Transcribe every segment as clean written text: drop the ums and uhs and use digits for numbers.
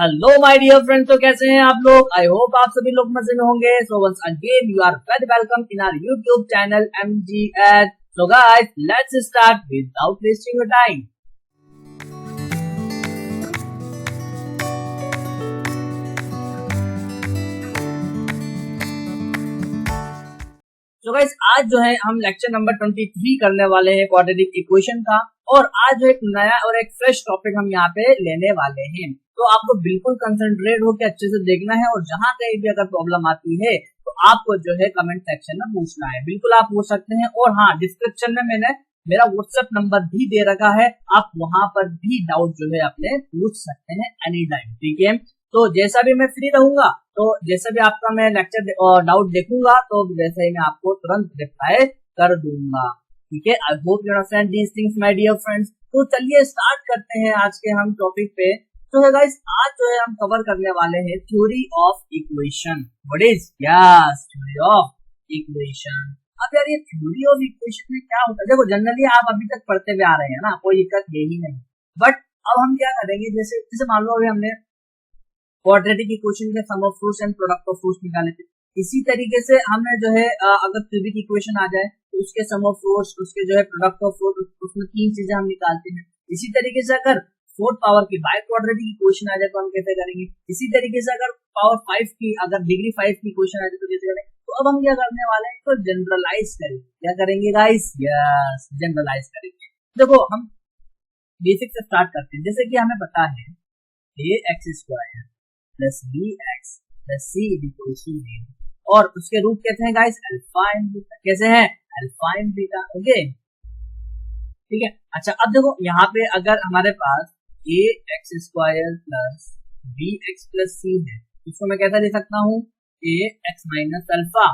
Hello my dear friends, तो कैसे हैं आप लोग। आई होप आप सभी लोग मजे में होंगे। So once again you are very welcome in our YouTube channel MGS। So guys, let's start without wasting your time. तो गाइस, आज जो है हम लेक्चर नंबर 23 करने वाले हैं क्वाड्रेटिक इक्वेशन का। और आज जो एक नया और एक फ्रेश टॉपिक हम यहाँ पे लेने वाले हैं। तो आपको बिल्कुल कंसंट्रेट होकर अच्छे से देखना है और जहां कहीं भी अगर प्रॉब्लम आती है तो आपको जो है कमेंट सेक्शन में पूछना है। बिल्कुल आप पूछ सकते हैं। और हाँ, डिस्क्रिप्शन में मैंने मेरा व्हाट्सएप नंबर भी दे रखा है, आप वहां पर भी डाउट जो है अपने पूछ सकते हैं एनी टाइम। ठीक है, तो जैसा भी मैं फ्री रहूंगा, तो जैसे भी आपका मैं लेक्चर और डाउट देखूंगा, तो वैसे ही मैं आपको तुरंत रिप्लाई कर दूंगा। ठीक है, I hope you understand these things my dear friends. तो चलिए स्टार्ट करते हैं आज के हम टॉपिक पे। तो है गाइस, आज जो है हम कवर करने वाले हैं theory of equation. What is yes theory of equation. अब यार, ये थ्योरी ऑफ इक्वेशन में क्या होता है, देखो जनरली आप अभी तक पढ़ते हुए आ रहे हैं ना, कोई दिक्कत है ही नहीं। बट अब हम क्या करेंगे, जैसे जैसे मान लो अभी हमने क्वाड्रेटिक इक्वेशन के sum of roots and product of roots निकाले थे, इसी तरीके से हमें जो है अगर क्यूबिक इक्वेशन आ जाए तो उसके सम ऑफ फ्रूट्स, उसके जो है प्रोडक्ट ऑफ फ्रूट, उसमें तीन चीजें हम निकालते हैं। इसी तरीके से अगर फोर्थ पावर की बाय क्वाड्रेटिक इक्वेशन आ जाए तो हम कैसे करेंगे। इसी तरीके से अगर पावर 5 की, अगर डिग्री 5 की इक्वेशन आ जाए तो कैसे करेंगे। तो अब हम क्या करने वाले हैं, तो जनरलाइज करेंगे। क्या करेंगे गाइस, यस जनरलाइज करेंगे। देखो हम बेसिक से स्टार्ट करते हैं। जैसे कि हमें पता है ax² plus bx plus c equals to 0 और उसके रूट कहते हैं गाइस अल्फा एंड बीटा। कैसे हैं, अल्फा एंड बीटा। ओके, ठीक है। अच्छा, अब देखो यहाँ पे अगर हमारे पास ax² plus bx plus c है, इसको मैं कैसा लिख सकता हूँ, ax माइनस अल्फा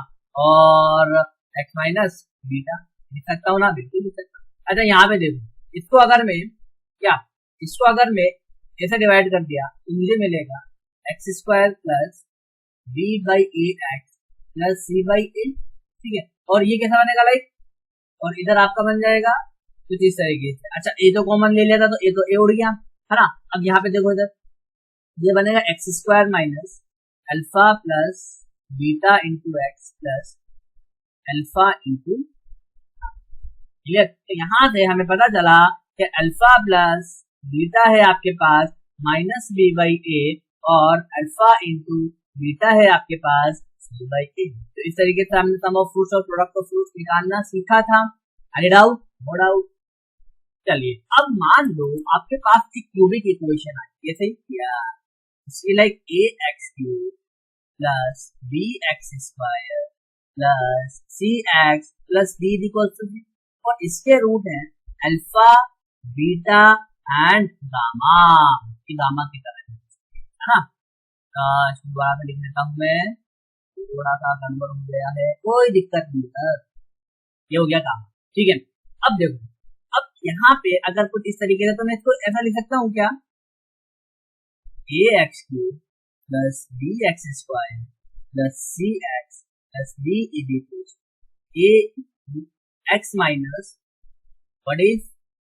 और x माइनस बीटा लिख सकता हूँ ना, बिल्कुल लिख सकता हूँ। अच्छा, यहाँ पे देखो, इसको अगर मैं कैसे डिवाइड कर दिया तो मुझे मिलेगा x² plus b by a x plus c by a. ठीक है, और ये कैसा बनेगा लाइक, और इधर आपका बन जाएगा कुछ इस तरीके से। अच्छा, ए तो कॉमन ले लिया था तो ए तो ए उड़ गया है ना। अब यहाँ पे देखो, इधर ये बनेगा x² minus alpha plus beta into x plus alpha into. Clear. तो यहाँ से हमें पता चला कि अल्फा प्लस बीटा है आपके पास माइनस बी बाई ए और अल्फा इंटू बीटा है आपके पास सी बाई ए। तो इस तरीके से हमने सम ऑफ फ्रूट्स और प्रोडक्ट ऑफ फ्रूट्स निकालना सीखा था। Any doubt, no doubt. चलिए, अब मान लो आपके पास एक क्यूबिक इक्वेशन आई, कैसे किया, like ax³ plus bx² plus cx plus d equals to 0 और इसके रूट है alpha, beta and gamma. Gamma की तरह है ना। दोबारा में लिख लेता हूँ मैं, थोड़ा सा गड़बड़ हो गया है, कोई दिक्कत नहीं है। ये हो गया गामा। ठीक है, अब देखो, अब यहाँ पे अगर कुछ इस तरीके से, तो मैं इसको ऐसा लिख सकता हूँ क्या, ax³ plus bx² plus cx plus d equals x minus what is,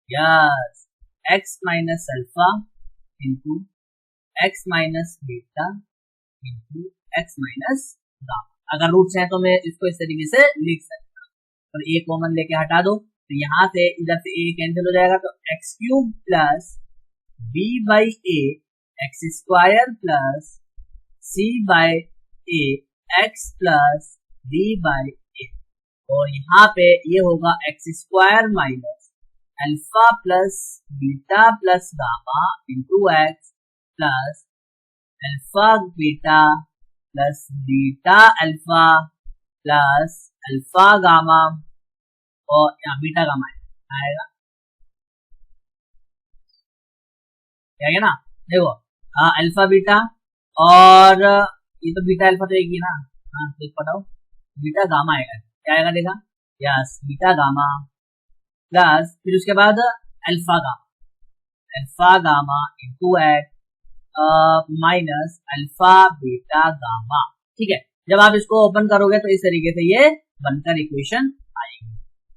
yes x minus alpha into x minus beta into x minus gamma. अगर रूट्स हैं तो मैं इसको इस तरीके से लिख सकता हूँ, और a कॉमन लेके हटा दो तो यहाँ से इधर से a कैंसिल हो जाएगा, तो x³ plus b by a x² plus c by a x plus d by a. और यहाँ पे ये होगा x² minus alpha plus beta plus gamma into x plus alpha beta plus beta alpha plus alpha gamma, और यहाँ beta gamma आएगा, क्या है ना। देखो अल्फा बीटा, और ये तो बीटा अल्फा तो एक ही ना, हाँ तो बताओ बीटा गामा आएगा, क्या आएगा देखा, यस बीटा गामा प्लस फिर उसके बाद alpha gamma into x minus alpha beta gamma. ठीक है, जब आप इसको ओपन करोगे तो इस तरीके से ये बनकर इक्वेशन आएगी।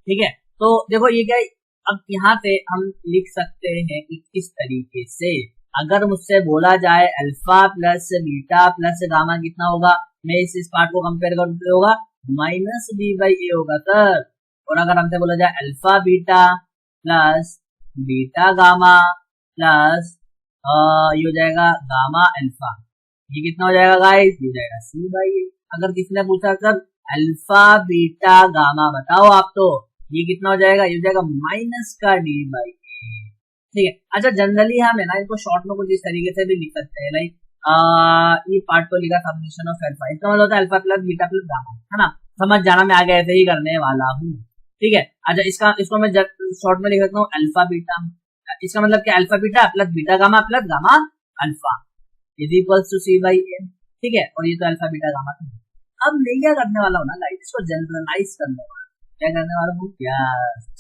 ठीक है, तो देखो ये क्या, अब यहाँ से हम लिख सकते हैं कि किस तरीके से, अगर मुझसे बोला जाए alpha plus beta plus gamma कितना होगा, मैं इस पार्ट को कंपेयर करते होगा माइनस बी बाई ए होगा सर। और अगर हमसे बोला जाए alpha beta plus beta gamma plus ये हो जाएगा गामा अल्फा, ये कितना हो जाएगा गाइस, ये हो जाएगा सी बाई ए। अगर किसी ने पूछा सर अल्फा बीटा गामा बताओ आप, तो ये कितना हो जाएगा, ये हो जाएगा माइनस का डी बाई ए। ठीक है, अच्छा जनरली हम है ना इनको शॉर्ट में कुछ इस तरीके से भी लिख सकते हैं, लाइक ये पार्ट को लिखा समेशन ऑफ अल्फा, इसका मतलब होता है alpha plus beta plus gamma, है ना, समझ जाना, मैं आगे ऐसे ही करने वाला हूँ। ठीक है, अच्छा इसको मैं शॉर्ट में लिख सकता हूँ अल्फा बीटा, इसका मतलब क्या, alpha beta plus beta gamma plus gamma alpha is equals to c by a. ठीक है, और ये तो अल्फा बीटा गामा था। अब मैं क्या करने वाला हूँ ना गाइस, इसको जनरलाइज करने वाला, क्या करने वाला हूँ, क्या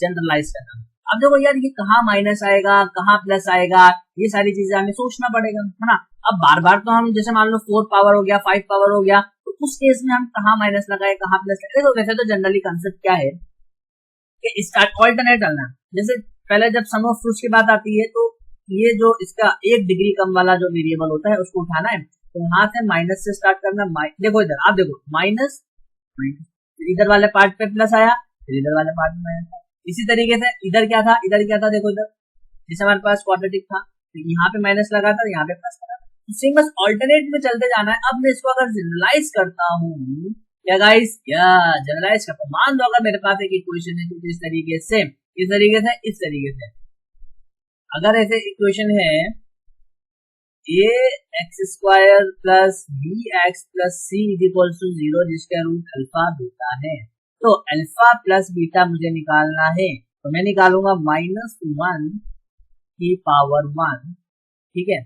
जनरलाइज करना। अब देखो यार ये कहाँ माइनस आएगा, कहाँ प्लस आएगा, ये सारी चीजें हमें सोचना पड़ेगा, है ना। अब बार बार तो हम जैसे मान लो 4 पावर हो गया, 5 पावर हो गया, तो उस केस में हम कहाँ माइनस लगाए, कहाँ प्लस लगाए। तो वैसे तो जनरली कंसेप्ट क्या है कि स्टार्ट ऑल्टरनेट करना। जैसे पहले जब सम ऑफ फ्रूट्स की बात आती है, तो ये जो इसका 1 डिग्री कम वाला जो वेरिएबल होता है उसको उठाना है, तो वहां से माइनस से स्टार्ट करना। देखो इधर आप देखो माइनस, इधर वाले पार्ट पे प्लस आया, फिर इधर वाले पार्ट में माइनस। इसी तरीके से इधर क्या था, देखो इधर जैसे हमारे पास क्वाड्रेटिक था, तो यहाँ पे माइनस लगा था, यहाँ पे प्लस लगा था, इसी बस ऑल्टरनेट में चलते जाना है। अब मैं इसको अगर जनरलाइज करता हूँ, क्या गाइस, क्या जनरलाइज करता हूँ, मान लो अगर मेरे पास एक इक्वेशन है कुछ इस तरीके से, इस तरीके से अगर ऐसे इक्वेशन है a x square plus b x plus c is equal to 0, जिसका रूट अल्फा बीटा है, तो अल्फा प्लस बीटा मुझे निकालना है, तो मैं निकालूंगा -1 की पावर 1, ठीक है,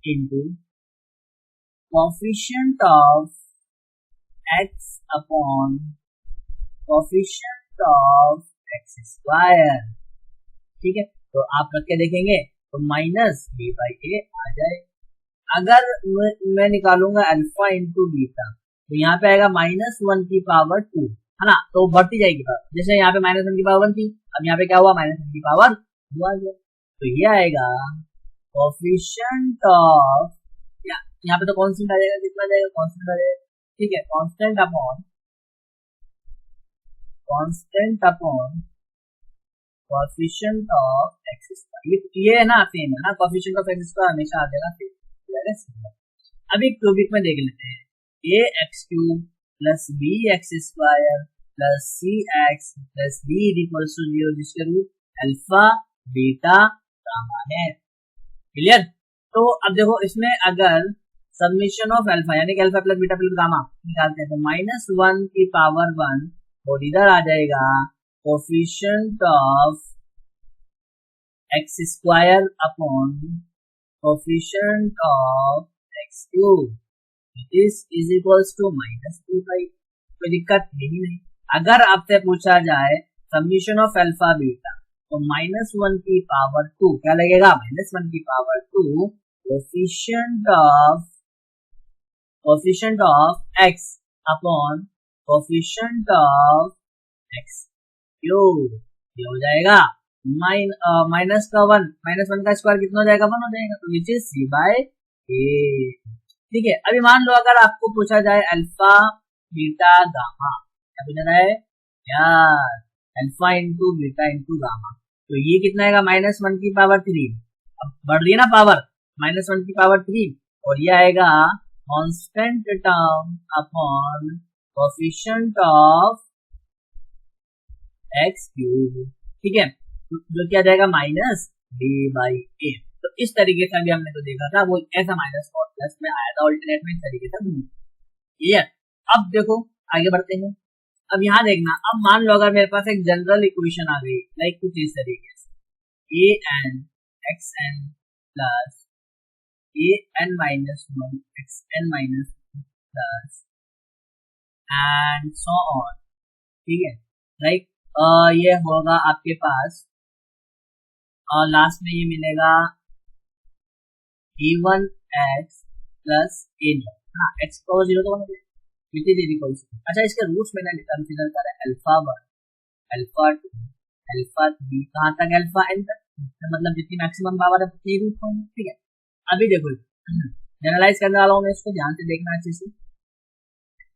into coefficient of x upon coefficient of x square. ठीक है, तो आप रख के देखेंगे तो माइनस बी बाई ए आ जाए। अगर मैं निकालूंगा अल्फा इंटू बीटा, तो यहाँ पे आएगा -1 की पावर 2, है ना, तो बढ़ती जाएगी पावर। जैसे यहाँ पे -1 की पावर 1 थी, अब यहाँ पे क्या हुआ, -1 की पावर 2 आ गया, तो ये आएगा कोफिशिएंट ऑफ, यहाँ पे तो कांस्टेंट आ जाएगा, कितना जाएगा, कांस्टेंट आ जाएगा। ठीक है, constant upon coefficient of x square, ये है ना सेम है ना, कोफिशिएंट ऑफ एक्स स्क्वायर हमेशा आ जाएगा सेम। अभी क्यूबिक में देख लेते हैं, a x cube plus b x square plus c x plus b equals to 0, जिसके रूट अल्फा बीटा गामा है। क्लियर। तो अब देखो इसमें अगर समेशन ऑफ अल्फा यानी कि alpha plus beta plus gamma निकालते हैं, तो -1 की पावर 1 और इधर आ जाएगा coefficient of x square upon coefficient of x cube, this is equals to -2 by. कोई दिक्कत नहीं। अगर आपसे पूछा जाए समेशन ऑफ अल्फा बीटा, तो -1 की पावर 2 क्या लगेगा, -1 की power 2 coefficient of x upon coefficient of x cube, ये हो जाएगा माइनस का 1, -1 का स्क्वायर कितना हो जाएगा, 1 हो जाएगा, तो विच इज सी बाय ए। ठीक है, अभी मान लो अगर आपको पूछा जाए अल्फा बीटा गामा, क्या पूछा जाए यार, alpha into beta into gamma, तो ये कितना आएगा, -1 की पावर 3, अब बढ़ रही है ना पावर, -1 की पावर 3, और ये आएगा constant term upon coefficient of x cube. ठीक है, जो क्या जाएगा -d बाई ए। तो इस तरीके से अभी हमने तो देखा था, वो ऐसा माइनस और प्लस में आया था, ऑल्टरनेट में इस तरीके से घूम। क्लियर। अब देखो आगे बढ़ते हैं। अब यहाँ देखना, अब मान लो अगर मेरे पास एक जनरल इक्वेशन आ गई, लाइक कुछ इस तरीके से a n x n plus a n minus 1 x n minus plus and so on. ठीक है, लाइक ये होगा आपके पास, और लास्ट में ये मिलेगा a1x प्लस a0, हाँ x पावर 0 तो 1 है, विच इज इक्वल टू, अच्छा इसके रूट्स मैंने कंसीडर करा अल्फा 1 अल्फा 2 अल्फा 3, कहाँ तक अल्फा n तक, मतलब जितनी मैक्सिमम पावर है उतनी रूट होंगे, ठीक है। अभी देखो जनरलाइज करने वाला हूँ मैं, इसको ध्यान से देखना अच्छे से।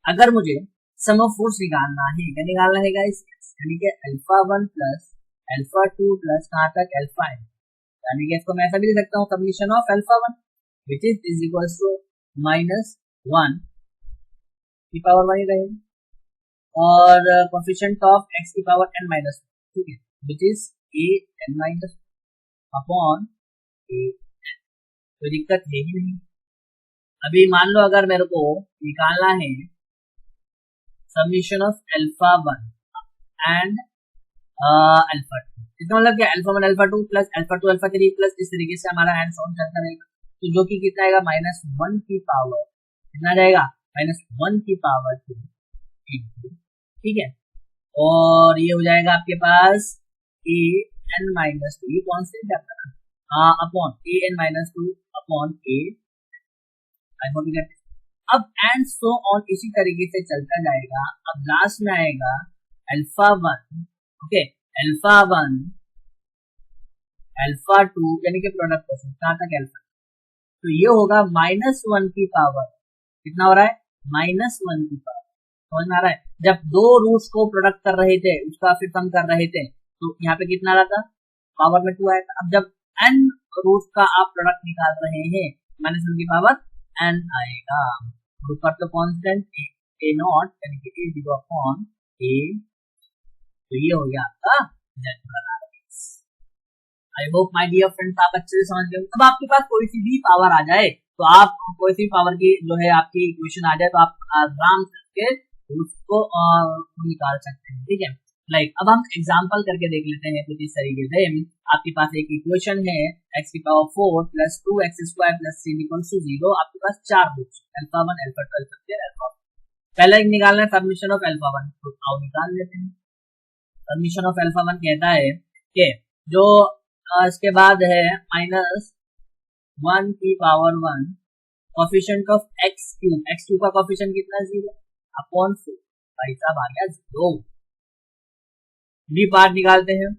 अगर मुझे सम ऑफ फोर्स निकालना है, क्या निकालना है गाइस, यानी कि α1 प्लस α2 प्लस कहाँ तक α n, यानी कि इसको मैं ऐसा भी लिख सकता हूँ summation of α1 which is equals to -1 की पावर 1 रहेगी, और कोफिशिएंट ऑफ x की पावर n माइनस, ठीक है, which is a n minus upon a, कोई दिक्कत है ही नहीं। अभी मान लो अगर मेरे को निकालना है सब्मिशन ऑफ α1 एंड α2, इसका मतलब क्या, α1 α2 प्लस α2 α3 प्लस इस तरीके से हमारा हैंड्स ऑन चलता रहेगा, तो जो कि कितना आएगा -1 की पावर, कितना जाएगा -1 की पावर 2, ठीक है, और ये हो जाएगा आपके पास a n माइनस 2, ये कॉन्स्टेंट है upon a n minus 2 upon a, अब एंड सो ऑन इसी तरीके से चलता जाएगा। अब लास्ट में आएगा α1, ओके, α1 α2 यानी कि प्रोडक्ट क्वेश्चन कहाँ तक अल्फा, तो ये होगा -1 की पावर, कितना हो रहा है -1 की पावर, समझ में आ रहा है। जब दो रूट्स को प्रोडक्ट कर रहे थे उसका फिर सम कर रहे थे तो यहाँ पे कितना रहा था, पावर में 2 आया था। अब जब n रूट्स का आप प्रोडक्ट निकाल रहे हैं -1 की पावर n आएगा, ऊपर तो कांस्टेंट a नॉट यानी कि a जीरो अपॉन a, तो ये हो गया आपका general RS. I hope my dear friends आप अच्छे से समझ गए। अब आपके पास कोई सी भी पावर आ जाए, तो आप कोई सी पावर की जो है आपकी इक्वेशन आ जाए तो आप आराम से उसको निकाल सकते हैं, ठीक है। लाइक अब हम एग्जांपल करके देख लेते हैं कुछ इस तरीके से। आपके पास एक इक्वेशन है x की power 4 plus 2x square plus 3 equals to 0। आपके पास चार रूट्स α1 α2 α3 α4। पहला एक निकालना है सबमिशन ऑफ α1, तो आओ निकाल लेते हैं। सबमिशन ऑफ α1 कहता है कि जो इसके बाद है -1 की पावर 1 कोफिशिएंट ऑफ x3 का कोफिशिएंट कितना 0 अपॉन 4, भाई साहब आ गया 0। बी पार्ट निकालते हैं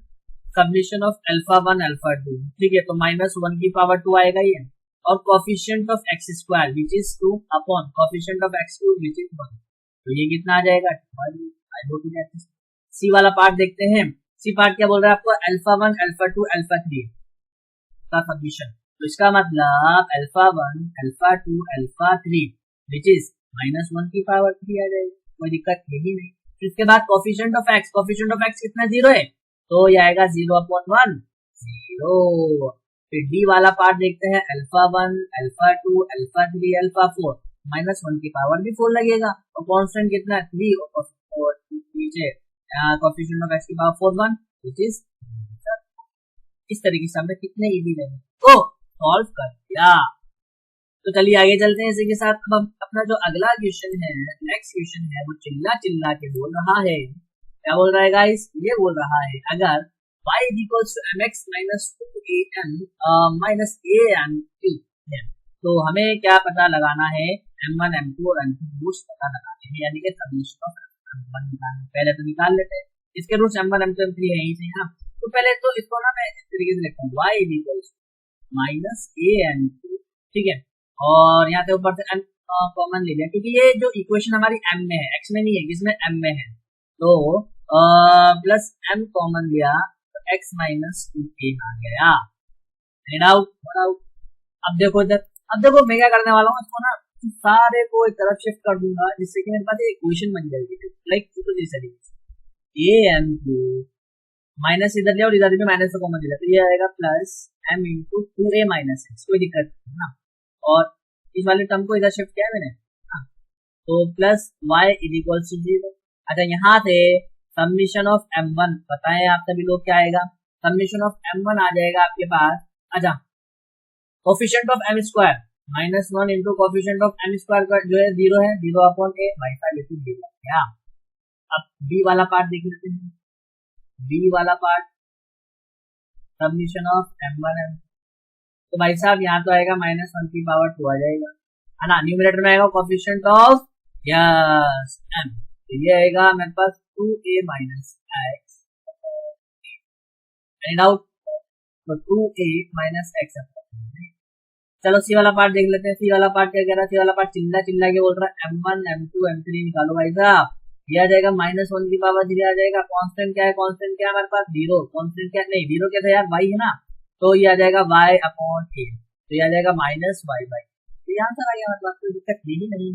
सबमिशन ऑफ α1 α2, ठीक है, तो -1 की पावर 2 आएगा ये, और coefficient of x square which is 2 upon coefficient of x2 which is 1, तो ये कितना आ जाएगा 2। सी वाला पार्ट देखते हैं। सी पार्ट क्या बोल रहा है आपको, α1 α2 α3 का सबमिशन, तो इसका मतलब α1 α2 α3 विच इज -1 की पावर 3 आ जाएगी, कोई दिक्कत है ही नहीं। इसके बाद कोफिशिएंट ऑफ x कितना 0 है, तो ये आएगा 0 अपॉन 1 0। फिर डी वाला पार्ट देखते हैं α1 α2 α3 α4, -1 की पावर भी 4 लगेगा, और कांस्टेंट कितना 3, और नीचे कोफिशिएंट ऑफ x की पावर 4 1 व्हिच इज, इस तरीके से हमने कितने इजी वे को सॉल्व कर दिया। तो चलिए आगे चलते हैं इसी के साथ। अब अपना जो अगला क्वेश्चन है, नेक्स्ट क्वेश्चन है, वो चिल्ला चिल्ला के बोल रहा है, क्या बोल रहा है गाइस, ये बोल रहा है अगर y equals to mx minus 2an minus an3, तो हमें क्या पता लगाना है, m1 m2 और m3 रूट्स पता लगाने हैं, यानी कि सबमिशन ऑफ m1 निकालना। पहले तो निकाल लेते हैं, इसके रूट्स m1 m2 m3 है ही सही ना, तो पहले तो इसको ना मैं इस तरीके से लिखता हूँ, y इक्वल्स माइनस an2, ठीक है, और यहाँ से ऊपर से m कॉमन ले लिया, क्योंकि ये जो इक्वेशन हमारी m में है, x में नहीं है, किसमें m में है, तो प्लस m कॉमन लिया तो x माइनस 2a आ गया। अब देखो इधर, अब देखो मैं क्या करने वाला हूँ, इसको ना सारे को एक तरफ शिफ्ट कर दूंगा, जिससे कि मेरे पास एक इक्वेशन बन जाएगी, लाइक इस तरीके से am2 माइनस इधर लिया और इधर भी माइनस से कॉमन लिया, तो ये आएगा plus m into 2a minus x, कोई दिक्कत नहीं ना, और इस वाले टर्म को इधर शिफ्ट किया मैंने, तो प्लस y इक्वल्स टू 0। अच्छा यहाँ से सबमिशन ऑफ m1 पता है आप सभी लोग क्या आएगा, सबमिशन ऑफ m1 आ जाएगा आपके पास, अच्छा coefficient of m square -1 into coefficient of m square का जो है 0 है, 0 अपॉन a बाई 5 इनटू 0 क्या। अब b वाला पार्ट देख लेते हैं, b वाला part submission of m1 m, तो भाई साहब यहाँ तो आएगा -1 की पावर 2 आ जाएगा, है ना, न्यूमरेटर में आएगा कोफिशिएंट ऑफ यस m, तो ये आएगा मेरे पास 2a minus x। Any doubt, तो 2a माइनस एक्स अपॉन। चलो सी वाला पार्ट देख लेते हैं। सी वाला पार्ट क्या कह रहा है? सी वाला पार्ट चिल्ला के बोल रहा है m1 m2 m3 निकालो भाई साहब। ये आ जाएगा -1 की पावर 3 आ जाएगा। कांस्टेंट क्या है? कांस्टेंट क्या है हमारे पास? 0। कांस्टेंट क्या नहीं, 0 क्या था यार? y है ना, तो ये आ जाएगा y अपॉन a, तो ये आ जाएगा -y/। तो ये आंसर आ गया हमारे पास, कोई दिक्कत ही नहीं।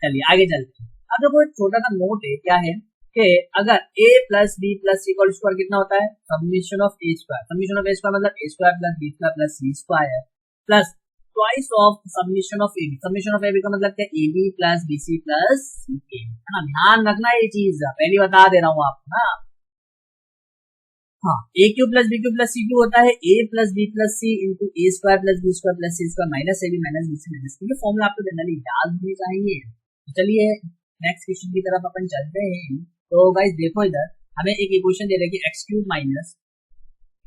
चलिए आगे चलते हैं। अब देखो एक छोटा सा नोट है, क्या है कि अगर a plus b plus c equal square कितना होता है? Summation of a square. Summation of a square मतलब a square plus b square plus c square plus twice of summation of ab। Summation of ab का मतलब क्या? ab plus bc plus ca, है ना। ध्यान रखना ये चीज, पहले बता दे रहा हूँ आपको ना। हाँ, a cube plus b cube plus c cube होता है a plus b plus c into a square plus b square plus c square minus ab minus bc minus c। ये फॉर्मूला आपको जनरली याद होनी चाहिए। चलिए नेक्स्ट क्वेश्चन की तरफ अपन चलते हैं। तो गाइस देखो, इधर हमें एक इक्वेशन दे रखी है x cube minus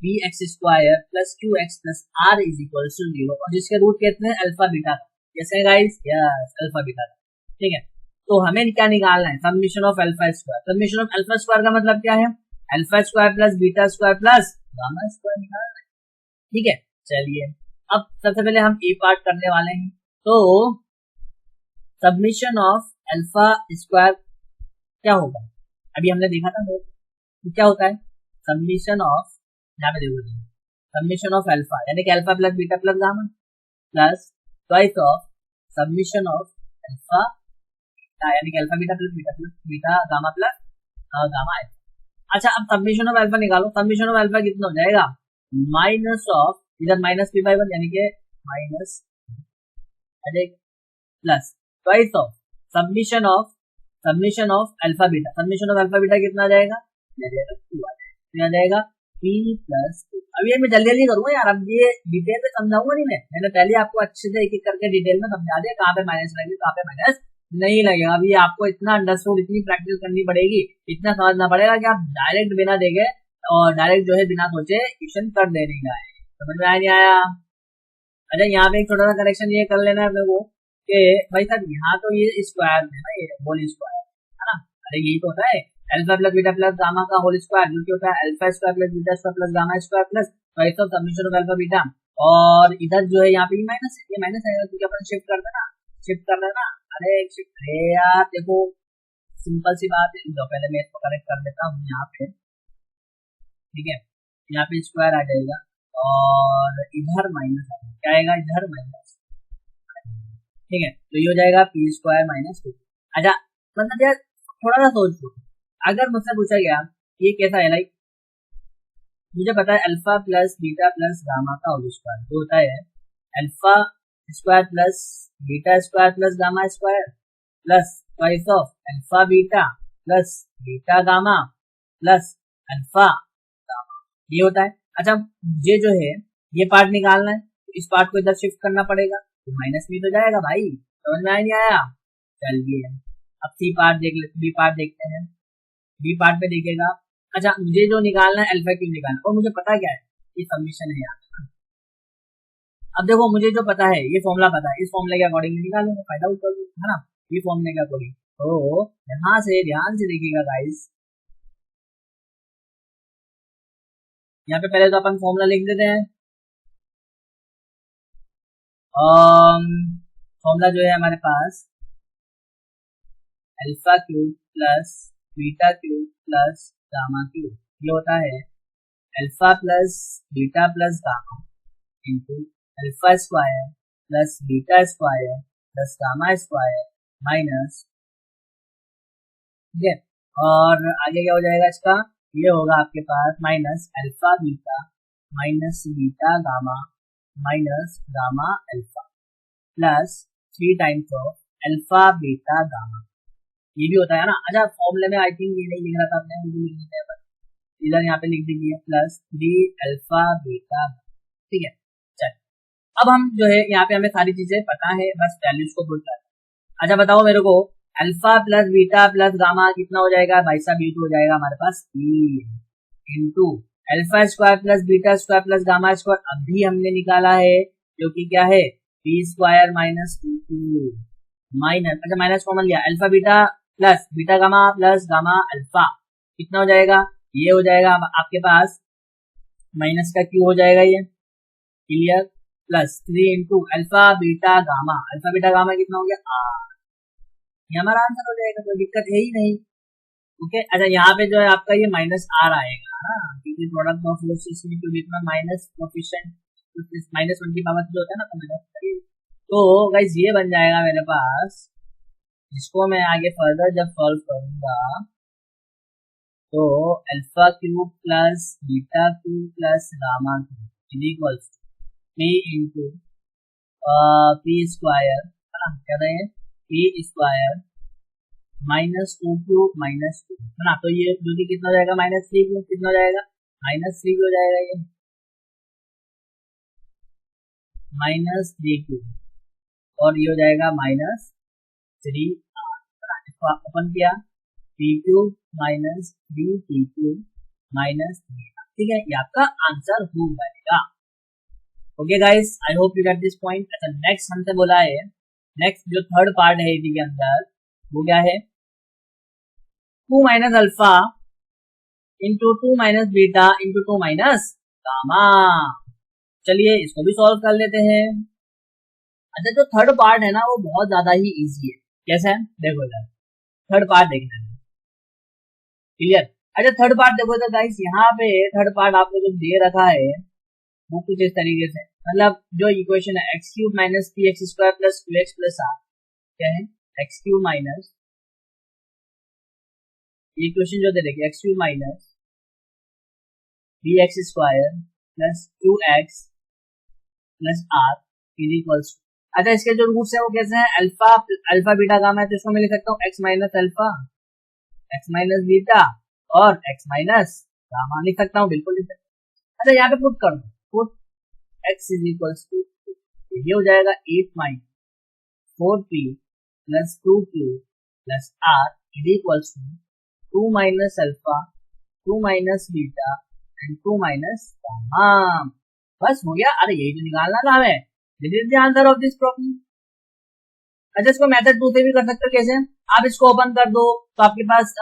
bx square plus qx plus r is equal to 0, और जिसके रूट कहते हैं अल्फा बीटा। कैसे गाइस? Yes, alpha beta. ठीक है, तो हमें क्या निकालना है? Summation of alpha square. Summation of alpha square का मतलब क्या है? Alpha square plus beta square plus gamma square निकालना है। ठीक है, चलिए अब सबसे पहले हम ए पार्ट करने वाले हैं। तो समेशन ऑफ अल्फा स्क्वायर क्या होगा? अभी हमने देखा था तो क्या होता है? समेशन ऑफ, यहाँ पे देखो, समेशन ऑफ अल्फा यानी कि alpha plus beta plus gamma plus twice of summation of alpha यानी कि alpha beta plus beta gamma plus gamma alpha. अच्छा, अब समेशन ऑफ अल्फा निकालो। समेशन ऑफ अल्फा कितना हो जाएगा? माइनस ऑफ, इधर माइनस p/1 यानी कि minus plus twice of summation of alpha beta. Summation of alpha beta कितना आ जाएगा? 2 आ जाएगा p प्लस 2। अब ये मैं जल्दी जल्दी करूंगा यार, अब ये डिटेल में समझाऊंगा नहीं। मैंने पहले आपको अच्छे से एक एक करके डिटेल में समझा दिया, कहाँ पे माइनस लगेगा कहाँ पे माइनस नहीं लगेगा। अभी आपको इतना अंडरस्टूड, इतनी प्रैक्टिस करनी पड़ेगी, इतना समझना पड़ेगा कि आप डायरेक्ट बिना देखे और डायरेक्ट जो है बिना सोचे क्वेश्चन कर देने का है। समझ में आया नहीं आया? अच्छा, यहाँ पे एक छोटा सा करेक्शन ये कर लेना है अपने को कि भाई साहब यहाँ तो ये स्क्वायर है ना, ये होल स्क्वायर है ना। अरे यही तो होता है alpha plus beta plus gamma का होल स्क्वायर, जो कि होता है alpha square plus beta square plus gamma square plus twice of summation of alpha beta. और इधर जो है यहाँ पे माइनस है, ये माइनस आएगा क्योंकि अपन शिफ्ट कर देना, शिफ्ट कर देना। अरे शिफ्ट है यार, देखो सिंपल सी बात है। तो पहले मैं इसको करेक्ट कर देता हूँ यहाँ पे। ठीक है, यहाँ पे स्क्वायर आ जाएगा और इधर माइनस आएगा। क्या आएगा? इधर माइनस। ठीक है, तो ये हो जाएगा p स्क्वायर माइनस 2। अच्छा, मतलब यार थोड़ा सा सोच लो, अगर मुझसे पूछा गया ये कैसा है, लाइक मुझे पता है alpha plus beta plus gamma का होल स्क्वायर जो होता है alpha square plus beta square plus gamma square plus twice of alpha beta plus beta gamma plus alpha gamma, ये होता है। अच्छा, ये जो है ये पार्ट निकालना है, तो इस पार्ट को इधर शिफ्ट करना पड़ेगा, तो माइनस भी तो जाएगा भाई। समझ में नहीं आया? चलिए अब सी पार्ट देख लेते, बी पार्ट देखते हैं। बी पार्ट पे देखिएगा। अच्छा, मुझे जो निकालना है अल्फा क्यूब निकालना, और मुझे पता क्या है? ये समेशन है यहाँ। अब देखो मुझे जो पता है ये फॉर्मूला पता है, इस फॉर्मूले के अकॉर्डिंग निकालूंगा, फायदा उठा लूंगा, है ना। ये फॉर्मूले के अकॉर्डिंग, तो यहाँ से ध्यान से देखिएगा गाइस, यहाँ पे पहले तो अपन फॉर्मूला लिख देते हैं। फॉर्मूला जो है हमारे पास alpha cube plus beta cube plus gamma cube, ये होता है alpha plus beta plus gamma into alpha square plus beta square plus gamma square minus, ठीक है, और आगे क्या हो जाएगा इसका? ये होगा आपके पास minus alpha beta minus beta gamma minus gamma alpha plus 3 times of alpha beta gamma, ये भी होता है ना। अच्छा, फॉर्मूले में आई थिंक ये नहीं लिख रहा था आपने, मुझे लिख देते हैं, इधर यहाँ पे लिख दीजिए प्लस 3 अल्फा बीटा। ठीक है, चल अब हम जो है यहाँ पे हमें सारी चीजें पता है, बस वैल्यूज को पुट करना है। अच्छा बताओ मेरे को, alpha plus beta plus gamma कितना हो जाएगा भाई साहब? ये तो हो जाएगा हमारे पास 3 into alpha square plus beta square plus gamma square अभी हमने निकाला है, जो कि क्या है? p स्क्वायर माइनस 2 माइनस, अच्छा माइनस कॉमन लिया, alpha beta plus beta gamma plus gamma alpha कितना हो जाएगा? ये हो जाएगा आपके पास माइनस का क्यू हो जाएगा ये, clear, plus 3 into alpha beta gamma, alpha beta gamma कितना हो गया आर, ये हमारा आंसर हो जाएगा, कोई दिक्कत है ही नहीं। ओके, अच्छा यहाँ पे जो है आपका ये माइनस आर आएगा, हाँ, क्योंकि प्रोडक्ट ऑफ फोर्सेस के बीच में माइनस कोफिशिएंट माइनस 1 की पावर जो होता है ना, तो गाइस ये बन जाएगा मेरे पास, जिसको मैं आगे फर्दर जब सॉल्व करूंगा तो alpha cube plus beta cube plus gamma cube equals P into P square, है ना, क्या है P square minus 2 cube minus 2, है ना, तो ये जो कि कितना हो जाएगा माइनस 3 क्यूब, कितना हो जाएगा माइनस 3 हो जाएगा, ये माइनस 3 क्यूब, और ये हो जाएगा माइनस 3 आर, इसको ओपन किया, P cube minus 3 P cube minus 3, ठीक है, ये आपका आंसर हो जाएगा। Okay guys, I hope you get this point. अच्छा नेक्स्ट हमसे बोला है, नेक्स्ट जो थर्ड पार्ट है इसी के अंदर वो क्या है, 2 minus alpha into 2 minus beta into 2 minus gamma. चलिए इसको भी सॉल्व कर लेते हैं। अच्छा जो थर्ड पार्ट है ना वो बहुत ज्यादा ही इजी है, कैसा है देखो इधर, थर्ड पार्ट देखना है, क्लियर। अच्छा थर्ड पार्ट देखो तो गाइस, यहाँ पे थर्ड पार्ट आपको जो दे रखा है वो कुछ इस तरीके से, मतलब जो इक्वेशन है x cube minus p x square plus two x plus r, क्या है एक्स क्यूब माइनस, इक्वेशन जो दे रखी है x cube minus p x square plus two x plus r is equals. अच्छा इसके जो रूट्स है वो कैसे हैं, अल्फा अल्फा बीटा गामा है, तो इसको मैं लिख सकता हूँ x minus alpha x minus beta और एक्स माइनस गामा लिख सकता हूँ, बिल्कुल लिख सकता हूँ। अच्छा यहाँ पे पुट कर दो, put x is equals to, ये हो जाएगा 8 minus 4p plus 2q plus r is equals to 2 minus alpha 2 minus beta and 2 minus gamma. बस हो गया, अरे यही तो निकालना था हमें, this is the answer of this problem. अच्छा इसको मेथड 2 से भी कर सकते हो, कैसे, आप इसको ओपन कर दो तो आपके पास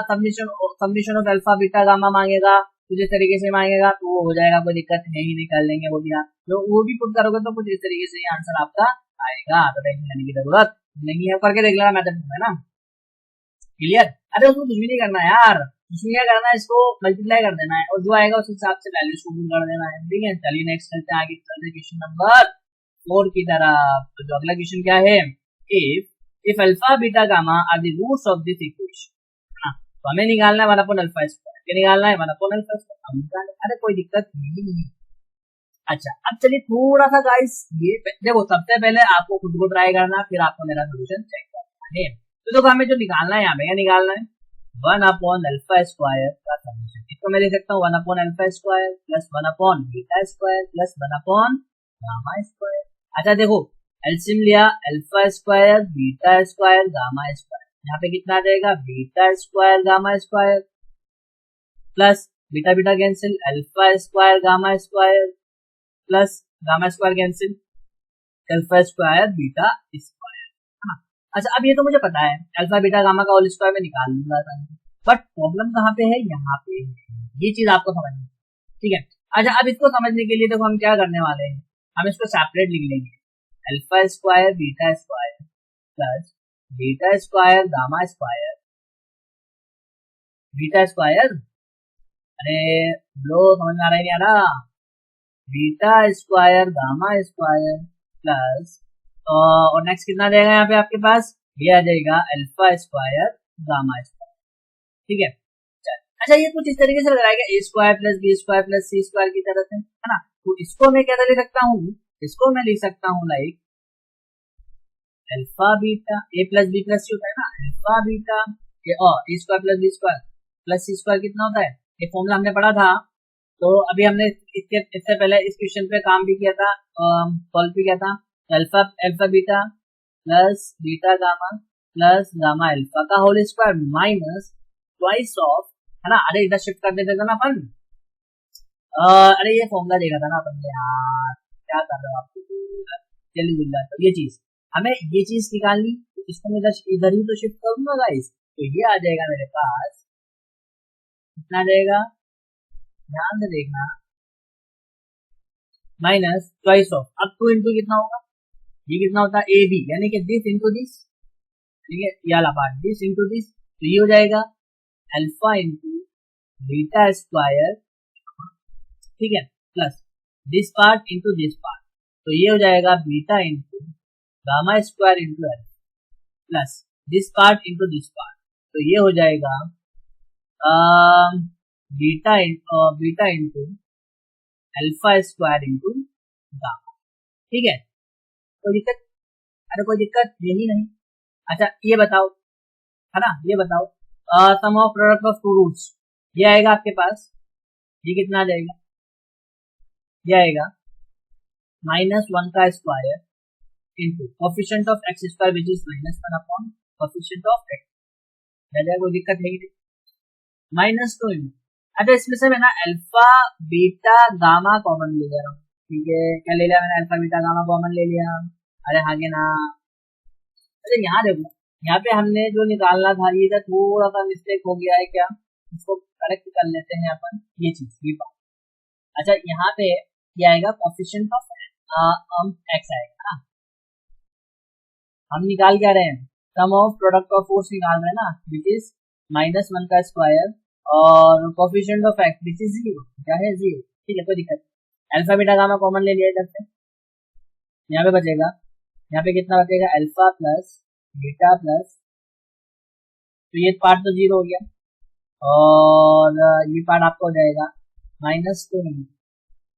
summation of alpha beta gamma मांगेगा, कुछ इस तरीके से मांगेगा, तो वो हो जाएगा, कोई दिक्कत नहीं, निकाल लेंगे वो भी आप, जो वो भी पुट करोगे तो कुछ इस तरीके से आंसर आपका आएगा, तो टेंशन लेने की जरूरत नहीं है, करके देख लेना मेथड 2 है ना, क्लियर। अरे उसको कुछ भी नहीं करना यार, इसमें क्या करना है, इसको मल्टीप्लाई कर देना है और जो आएगा उस हिसाब से वैल्यूज को पुट कर देना है, ठीक है। चलिए नेक्स्ट चलते हैं आगे, चलते हैं क्वेश्चन नंबर 4 की तरफ। तो जो अगला क्वेश्चन क्या है, if alpha beta gamma are the roots of this equation, तो हमें निकालना है 1 upon अल्फा स्क्वायर, क्या निकालना है 1 upon अल्फा स्क्वायर, अरे कोई दिक्कत नहीं। अच्छा अब चलिए थोड़ा सा गाइस, ये देखो सबसे पहले आपको खुद को ट्राई करना, फिर आपको मेरा सोल्यूशन चेक करना है। तो देखो हमें जो निकालना है यहाँ पे, क्या निकालना है 1 upon अल्फा स्क्वायर का सॉल्यूशन, इसको मैं लिख सकता हूँ 1 upon alpha square plus 1 upon beta square plus 1 upon gamma square. अच्छा देखो एलसीएम लिया, alpha square beta square gamma square, यहाँ पे कितना आ जाएगा beta square gamma square plus beta beta cancel, alpha square gamma square plus gamma square cancel, alpha square beta square. हाँ अच्छा अब ये तो मुझे पता है अल्फा बीटा गामा का होल स्क्वायर में निकाल लूंगा, बट प्रॉब्लम कहाँ पे है, यहाँ पे, ये चीज आपको समझनी, ठीक है। अच्छा अब इसको समझने के लिए देखो हम क्या करने वाले हैं, हम इसको सेपरेट लिख लेंगे, alpha square beta square plus beta square gamma square beta square, अरे लो समझ में आ रहा है नहीं आ रहा, beta square gamma square plus और नेक्स्ट कितना आ जाएगा यहाँ पे आपके पास, ये आ जाएगा अल्फा स्क्वायर गामा स्क्वायर, ठीक है। अच्छा ये कुछ इस तरीके से लगाएगा a square plus b square plus c square की तरह से, है ना, तो इसको मैं कैसे लिख सकता हूँ, इसको मैं लिख सकता हूँ like alpha beta a plus b plus c होता है ना, alpha beta a square plus b square plus c square कितना होता है, ये फॉर्मूला हमने पढ़ा था, तो अभी हमने इससे पहले इस क्वेश्चन पे काम भी किया था, सॉल्व भी किया था, alpha beta plus beta gamma plus gamma alpha का whole square minus twice of, है ना, अरे इधर शिफ्ट कर देते थे ना अपन, अरे ये फॉर्मूला देखा था ना अपन ने यार, क्या कर रहे हो आप, जल्दी भूल जाता हूँ ये चीज, हमें ये चीज निकालनी, तो इसको मैं इधर ही तो शिफ्ट करूंगा गाइस, तो ये आ जाएगा मेरे पास, कितना आ जाएगा, ध्यान से देखना, माइनस ट्वाइस ऑफ, अब 2 इंटू कितना होगा, ये कितना होता है ए बी, यानी कि दिस इंटू दिस, ठीक है, ये वाला पार्ट दिस इंटू दिस, तो ये हो जाएगा अल्फा इंटू बीटा स्क्वायर, ठीक है, plus this part into this part, तो ये हो जाएगा beta into gamma square into alpha, plus this part into this part, तो ये हो जाएगा beta into alpha square into gamma, ठीक है, कोई दिक्कत, अरे कोई दिक्कत यही नहीं। अच्छा ये बताओ, है ना, ये बताओ sum of product of two roots, ये आएगा आपके पास, ये कितना आ जाएगा, ये आएगा -1 का square into coefficient of x square which is -1 upon coefficient of x, कोई दिक्कत नहीं, -2 इंटू, अच्छा इसमें से मैं ना अल्फा बीटा गामा कॉमन ले ले रहा हूँ, ठीक है, क्या ले लिया मैंने, अल्फा बीटा गामा कॉमन ले लिया, अरे आगे ना, अच्छा यहाँ देखो, यहाँ पे हमने जो निकालना था ये थोड़ा सा मिस्टेक हो गया है, क्या इसको करेक्ट कर लेते हैं अपन, ये चीज ये बात, अच्छा यहाँ पे ये आएगा कोफिशिएंट ऑफ एक्स आएगा ना, हम निकाल क्या रहे हैं, सम ऑफ प्रोडक्ट ऑफ फोर्स निकाल रहे हैं ना, विच इज -1 का स्क्वायर और coefficient of x which is 0, क्या है 0, ठीक है, कोई दिक्कत, अल्फा बीटा गामा कॉमन ले लिया इधर से, यहाँ पे बचेगा, यहाँ पे कितना बचेगा अल्फा प्लस बीटा प्लस, तो ये पार्ट तो 0 हो गया, और ये पार्ट आपको हो जाएगा -2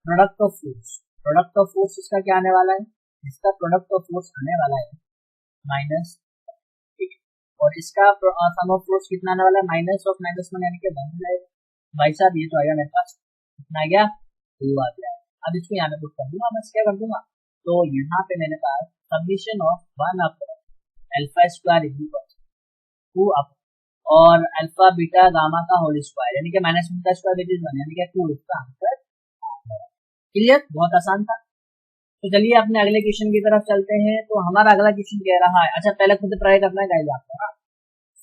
product of force, product of force इसका क्या आने वाला है, इसका प्रोडक्ट ऑफ फोर्स आने वाला है माइनस, ठीक है, और इसका सम ऑफ फोर्स कितना आने वाला है, -1 यानी कि 1 जाएगा, भाई साहब ये तो आएगा मेरे पास, कितना आ गया 2 आ गया, अब इसको यहाँ पे पुट कर दूंगा, बस क्या कर दूंगा, तो यहाँ पे मेरे पास summation of 1 up alpha square equal 2 up और अल्फा बीटा गामा का होल स्क्वायर, यानी कि -1 का स्क्वायर विच इज 1, यानी कि 2, इसका आंसर क्लियर, बहुत आसान था। तो चलिए अपने अगले क्वेश्चन की तरफ चलते हैं, तो हमारा अगला क्वेश्चन कह रहा है, अच्छा पहले खुद ट्राई करना है गाइस आपको,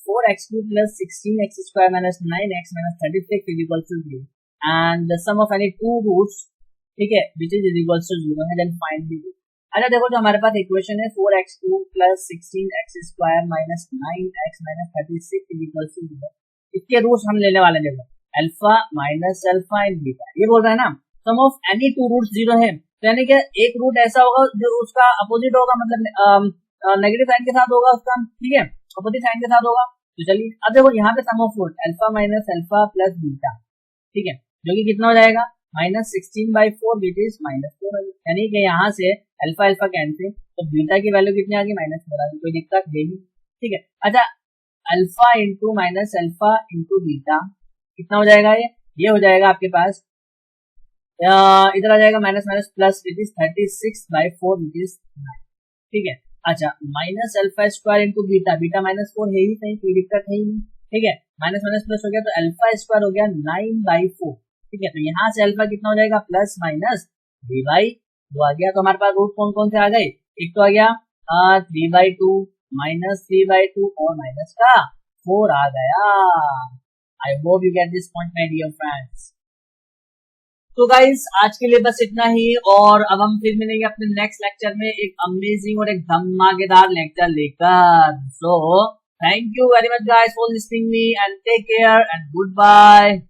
4x³ + 16x² - 9x - 36 = 0 and the sum of any two roots, ठीक है, which is equal to 0 है, then find the root। अच्छा देखो जो हमारे पास इक्वेशन है 4x³ + 16x² - 9x - 36 = 0, इसके रूट्स हम लेने वाले, देखो alpha minus alpha and beta, ये बोल रहे हैं ना सम ऑफ एनी टू रूट्स 0 है, तो यानी कि एक रूट ऐसा होगा जो उसका अपोजिट होगा, मतलब नेगेटिव साइन के साथ होगा उसका, ठीक है, अपोजिट साइन के साथ होगा, तो चलिए अब देखो यहाँ पे sum of root alpha minus alpha plus beta, ठीक है, जो कि कितना हो जाएगा -16/4 विच इज -4, यानी कि यहाँ से अल्फा अल्फा कैंसिल, तो बीटा की वैल्यू कितनी आ गई -4 आ गई, कोई दिक्कत नहीं, ठीक है। अच्छा alpha into minus alpha into beta कितना हो जाएगा, ये हो जाएगा आपके पास इधर आ जाएगा minus minus plus which is 36/4 which is 9, ठीक है। अच्छा minus alpha square into beta, beta -4 है ही नहीं, कोई दिक्कत है ही नहीं, ठीक है, माइनस माइनस प्लस हो गया तो अल्फा स्क्वायर हो गया 9/4, ठीक है, तो यहाँ से अल्फा कितना हो जाएगा प्लस माइनस 3/2 आ गया, तो हमारे पास रूट कौन कौन से आ गए, एक तो आ गया 3/2 -3/2 और माइनस का 4 आ गया। I hope you get this point my dear friends. तो गाइस आज के लिए बस इतना ही, और अब हम फिर मिलेंगे अपने नेक्स्ट लेक्चर में एक अमेजिंग और एक धमाकेदार लेक्चर लेकर। So thank you very much guys for listening me and take care and good bye.